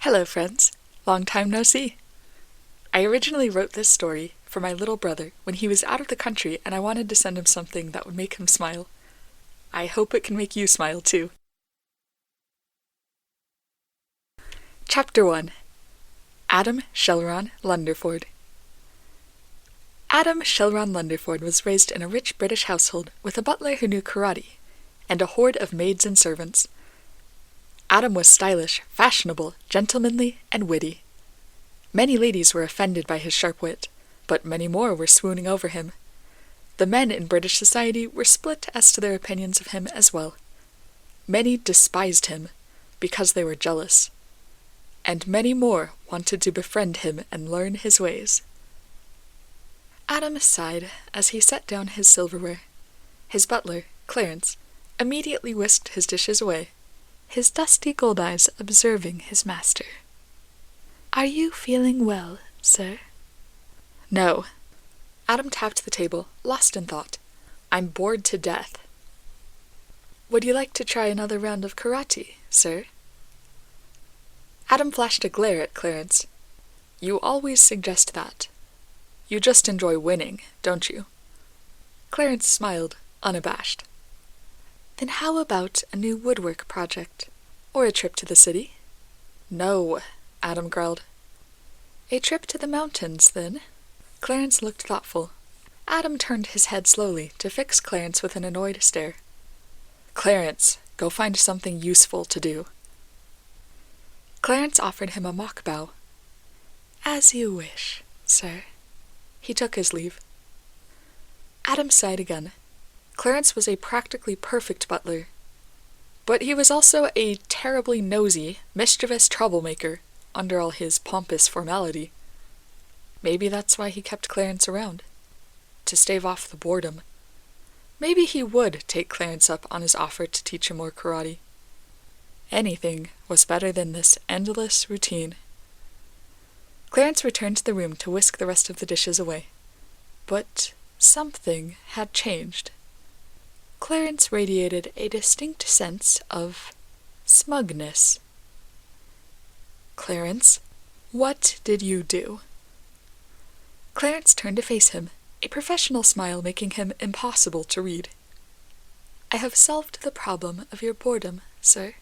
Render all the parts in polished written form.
Hello, friends. Long time no see. I originally wrote this story for my little brother when he was out of the country and I wanted to send him something that would make him smile. I hope it can make you smile too. Chapter 1. Adam Shelron Lunderford. Adam Shelron Lunderford was raised in a rich British household with a butler who knew karate, and a horde of maids and servants. Adam was stylish, fashionable, gentlemanly, and witty. Many ladies were offended by his sharp wit, but many more were swooning over him. The men in British society were split as to their opinions of him as well. Many despised him, because they were jealous. And many more wanted to befriend him and learn his ways. Adam sighed as he set down his silverware. His butler, Clarence, immediately whisked his dishes away, his dusty gold eyes observing his master. "Are you feeling well, sir?" "No." Adam tapped the table, lost in thought. "I'm bored to death." "Would you like to try another round of karate, sir?" Adam flashed a glare at Clarence. "You always suggest that. You just enjoy winning, don't you?" Clarence smiled, unabashed. "Then how about a new woodwork project? Or a trip to the city?" "No," Adam growled. "A trip to the mountains, then?" Clarence looked thoughtful. Adam turned his head slowly to fix Clarence with an annoyed stare. "Clarence, go find something useful to do." Clarence offered him a mock bow. "As you wish, sir." He took his leave. Adam sighed again. Clarence was a practically perfect butler. But he was also a terribly nosy, mischievous troublemaker, under all his pompous formality. Maybe that's why he kept Clarence around. To stave off the boredom. Maybe he would take Clarence up on his offer to teach him more karate. Anything was better than this endless routine. Clarence returned to the room to whisk the rest of the dishes away. But something had changed. Clarence radiated a distinct sense of smugness. "Clarence, what did you do?" Clarence turned to face him, a professional smile making him impossible to read. "I have solved the problem of your boredom, sir."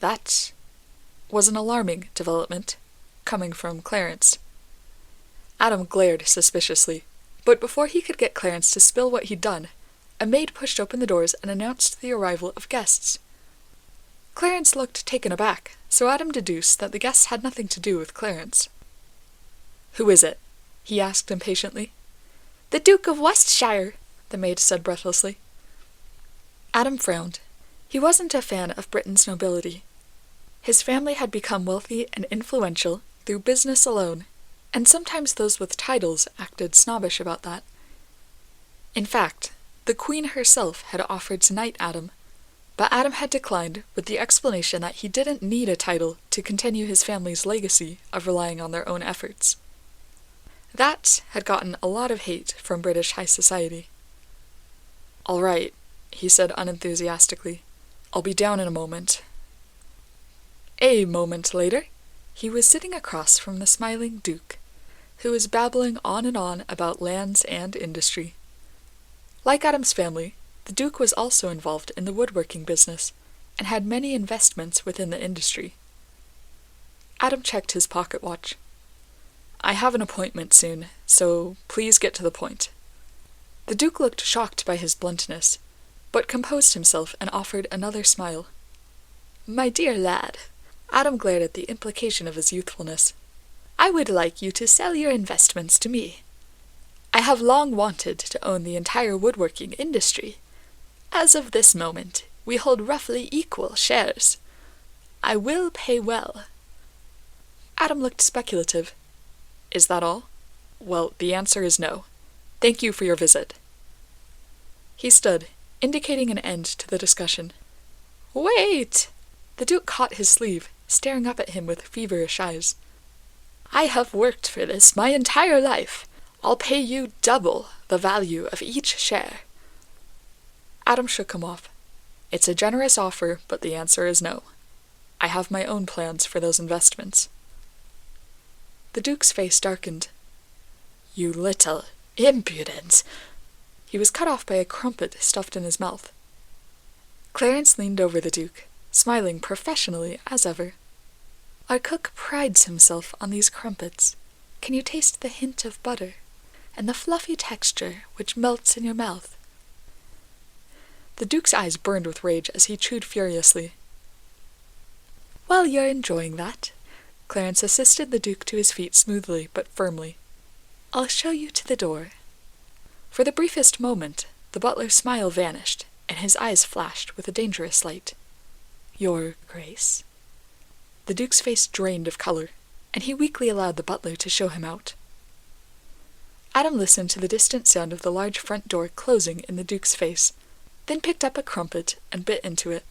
That was an alarming development, coming from Clarence. Adam glared suspiciously, but before he could get Clarence to spill what he'd done, a maid pushed open the doors and announced the arrival of guests. Clarence looked taken aback, so Adam deduced that the guests had nothing to do with Clarence. "Who is it?" he asked impatiently. "The Duke of Westshire," the maid said breathlessly. Adam frowned. He wasn't a fan of Britain's nobility. His family had become wealthy and influential through business alone, and sometimes those with titles acted snobbish about that. In fact, the Queen herself had offered to knight Adam, but Adam had declined with the explanation that he didn't need a title to continue his family's legacy of relying on their own efforts. That had gotten a lot of hate from British high society. "All right," he said unenthusiastically. "I'll be down in a moment." A moment later, he was sitting across from the smiling Duke, who was babbling on and on about lands and industry. Like Adam's family, the Duke was also involved in the woodworking business, and had many investments within the industry. Adam checked his pocket watch. "I have an appointment soon, so please get to the point." The Duke looked shocked by his bluntness, but composed himself and offered another smile. "My dear lad," Adam glared at the implication of his youthfulness, "I would like you to sell your investments to me. I have long wanted to own the entire woodworking industry. As of this moment, we hold roughly equal shares. I will pay well." Adam looked speculative. "Is that all? Well, the answer is no. Thank you for your visit." He stood, indicating an end to the discussion. "Wait!" The Duke caught his sleeve, staring up at him with feverish eyes. "I have worked for this my entire life. I'll pay you double the value of each share." Adam shook him off. "It's a generous offer, but the answer is no." I have my own plans for those investments." The Duke's face darkened. "You little impudent!" He was cut off by a crumpet stuffed in his mouth. Clarence leaned over the Duke, smiling professionally as ever. "Our cook prides himself on these crumpets. Can you taste the hint of butter, and the fluffy texture which melts in your mouth?" The Duke's eyes burned with rage as he chewed furiously. "While you're enjoying that," Clarence assisted the Duke to his feet smoothly but firmly, "I'll show you to the door." For the briefest moment, the butler's smile vanished, and his eyes flashed with a dangerous light. "Your Grace?" The Duke's face drained of color, and he weakly allowed the butler to show him out. Adam listened to the distant sound of the large front door closing in the Duke's face, then picked up a crumpet and bit into it.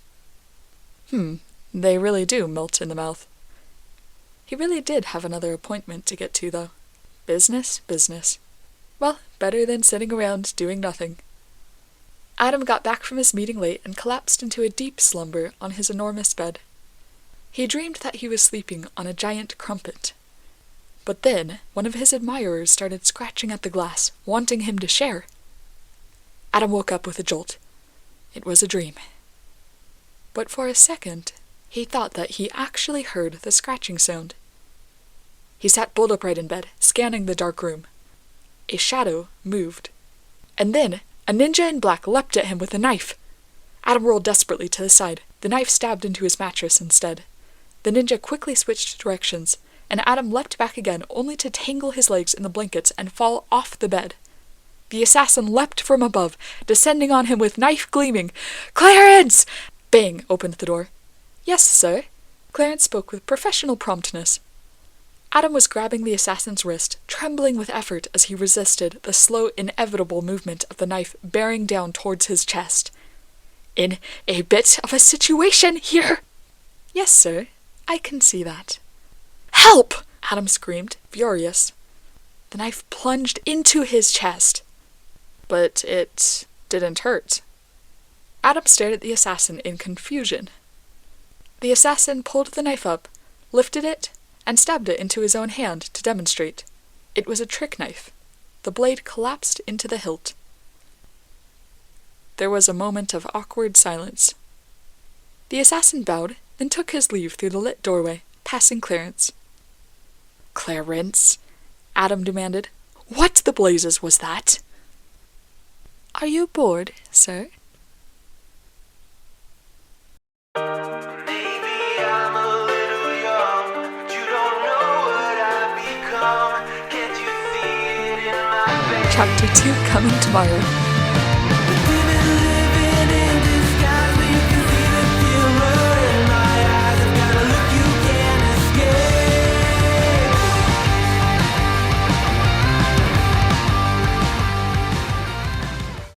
They really do melt in the mouth. He really did have another appointment to get to, though. Business, business. Well, better than sitting around doing nothing. Adam got back from his meeting late and collapsed into a deep slumber on his enormous bed. He dreamed that he was sleeping on a giant crumpet. But then, one of his admirers started scratching at the glass, wanting him to share. Adam woke up with a jolt. It was a dream. But for a second, he thought that he actually heard the scratching sound. He sat bolt upright in bed, scanning the dark room. A shadow moved. And then, a ninja in black leapt at him with a knife. Adam rolled desperately to the side. The knife stabbed into his mattress instead. The ninja quickly switched directions, and Adam leapt back again only to tangle his legs in the blankets and fall off the bed. The assassin leapt from above, descending on him with knife gleaming. "Clarence!" Bang opened the door. "Yes, sir." Clarence spoke with professional promptness. Adam was grabbing the assassin's wrist, trembling with effort as he resisted the slow, inevitable movement of the knife bearing down towards his chest. "In a bit of a situation here." "Yes, sir. I can see that." "Help!" Adam screamed, furious. The knife plunged into his chest. But it didn't hurt. Adam stared at the assassin in confusion. The assassin pulled the knife up, lifted it, and stabbed it into his own hand to demonstrate. It was a trick knife. The blade collapsed into the hilt. There was a moment of awkward silence. The assassin bowed, then took his leave through the lit doorway, passing Clarence. "Clarence?" Adam demanded. "What the blazes was that?" "Are you bored, sir?" Chapter 2 coming tomorrow.